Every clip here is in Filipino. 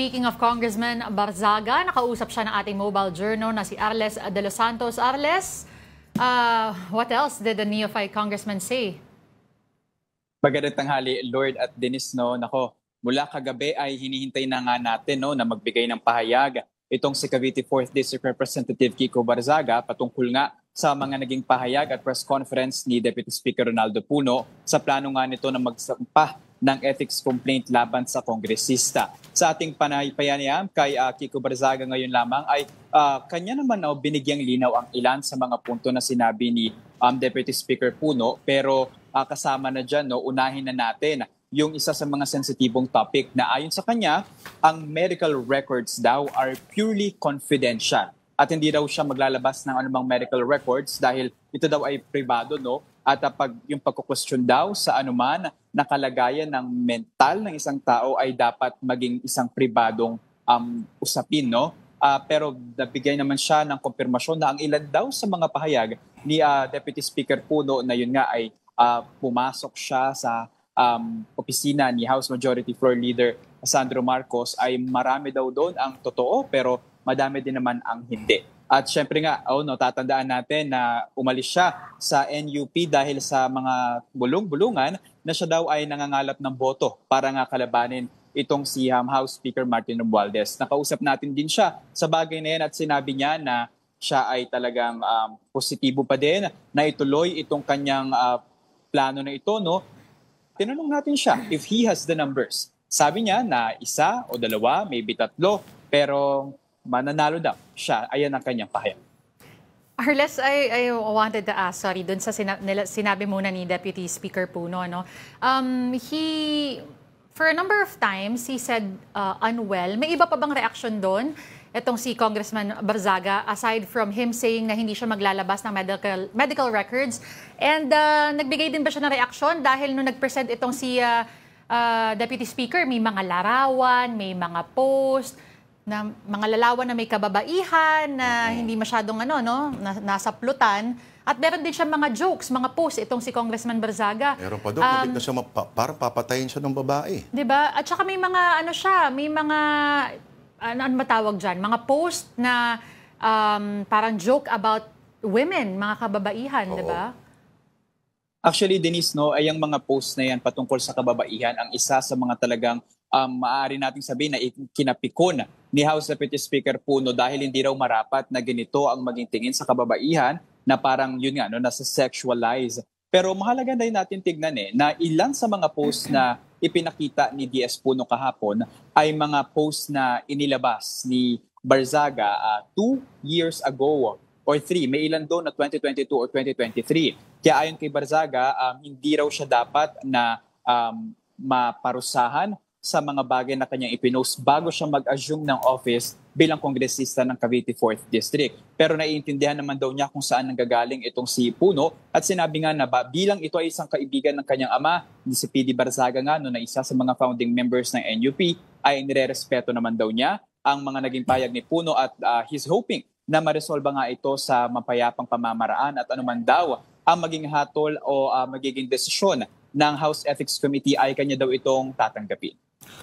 speaking of Congressman Barzaga, nakausap siya ng ating mobile journal na si Arles de los Santos. Arles, what else did the neophyte congressman say? Magandang tanghali, Lord at Dennis. No? Nako, mula kagabi ay hinihintay na nga natin na magbigay ng pahayag itong si Cavite 4th District Representative Kiko Barzaga patungkol nga sa mga naging pahayag at press conference ni Deputy Speaker Ronaldo Puno sa plano nga nito na magsampa ng ethics complaint laban sa kongresista. Sa ating panayam kay Kiko Barzaga ngayon lamang ay kanya naman binigyang linaw ang ilan sa mga punto na sinabi ni Deputy Speaker Puno, pero kasama na dyan, unahin na natin yung isa sa mga sensitibong topic na ayon sa kanya, ang medical records daw are purely confidential. At hindi daw siya maglalabas ng anumang medical records dahil ito daw ay pribado, no? At yung pagkukwestiyon daw sa anuman na kalagayan ng mental ng isang tao ay dapat maging isang pribadong usapin, no? Pero nabigay naman siya ng kumpirmasyon na ang ilan daw sa mga pahayag ni Deputy Speaker Puno na yun nga ay pumasok siya sa opisina ni House Majority Floor Leader Sandro Marcos ay marami daw doon ang totoo pero madami din naman ang hindi. At syempre nga, tatandaan natin na umalis siya sa NUP dahil sa mga bulong-bulungan na siya daw ay nangangalap ng boto para nga kalabanin itong si House Speaker Martin Romualdez. Nakausap natin din siya sa bagay na yan at sinabi niya na siya ay talagang positibo pa din na ituloy itong kanyang plano na ito, no? Tinanong natin siya if he has the numbers. Sabi niya na isa o dalawa, maybe tatlo, pero mananalo daw siya. Ayan ang kanyang pahayag. Arles, I wanted to ask, sorry, dun sa sinabi muna ni Deputy Speaker Puno, no? For a number of times, he said unwell. May iba pa bang reaction doon? Itong si Congressman Barzaga, aside from him saying na hindi siya maglalabas ng medical records. And nagbigay din ba siya ng reaksyon dahil nung nag-present itong si Deputy Speaker, may mga larawan, may mga post, na mga lalawan na may kababaihan, na hindi masyadong nasa plutan. At meron din siya mga jokes, mga posts itong si Congressman Barzaga. Meron pa doon, na siya parang papatayin siya ng babae. Diba? At saka may mga may mga ano matawag dyan? Mga post na parang joke about women, mga kababaihan, di ba? Actually, Denise, ay ang mga post na yan patungkol sa kababaihan, ang isa sa mga talagang maaari nating sabihin na kinapikon ni House Deputy Speaker Puno dahil hindi raw marapat na ganito ang maging tingin sa kababaihan na parang yun nga, nasa sexualize. Pero mahalaga din natin tignan na ilan sa mga post na ipinakita ni DS Puno kahapon ay mga post na inilabas ni Barzaga 2 years ago or 3. May ilan doon na 2022 or 2023. Kaya ayon kay Barzaga, hindi raw siya dapat na maparusahan sa mga bagay na kanyang ipinost bago siya mag-assume ng office bilang kongresista ng Cavite 4th District. Pero naiintindihan naman daw niya kung saan nanggagaling itong si Puno at sinabi nga na bilang ito ay isang kaibigan ng kanyang ama, si PD Barzaga nga na isa sa mga founding members ng NUP, ay nire-respeto naman daw niya ang mga naging payag ni Puno at he's hoping na maresolba nga ito sa mapayapang pamamaraan at anuman daw ang maging hatol o magiging desisyon ng House Ethics Committee ay kanya daw itong tatanggapin.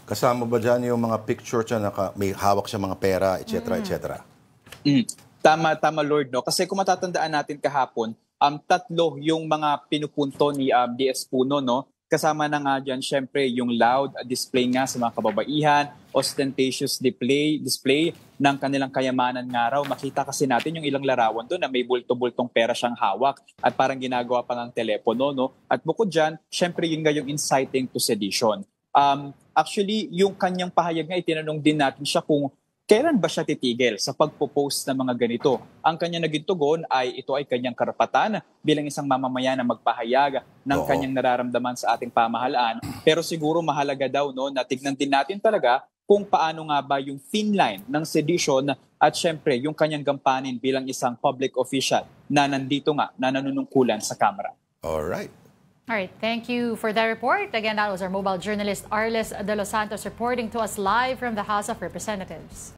Kasama ba dyan yung mga picture siya na may hawak siya mga pera, etc. etc.? Tama Lord, no? Kasi kung matatandaan natin kahapon, tatlo yung mga pinupunto ni DS Puno, no? Kasama na nga dyan, syempre, yung loud display nga sa mga kababaihan, ostentatious display ng kanilang kayamanan nga raw. Makita kasi natin yung ilang larawan doon na may bulto-bultong pera siyang hawak at parang ginagawa pa ng telepono, no? At bukod dyan, syempre yun nga yung inciting to sedition. Actually, yung kanyang pahayag nga, itinanong din natin siya kung kailan ba siya titigil sa pagpo-post ng mga ganito. Ang kanyang naging tugon ay ito ay kanyang karapatan bilang isang mamamayan na magpahayag ng kanyang nararamdaman sa ating pamahalaan. Pero siguro mahalaga daw na tignan din natin talaga kung paano nga ba yung thin line ng sedition at syempre yung kanyang gampanin bilang isang public official na nandito nga, na nanunungkulan sa Kamara. Alright. All right, thank you for that report. Again, that was our mobile journalist Arles de los Santos reporting to us live from the House of Representatives.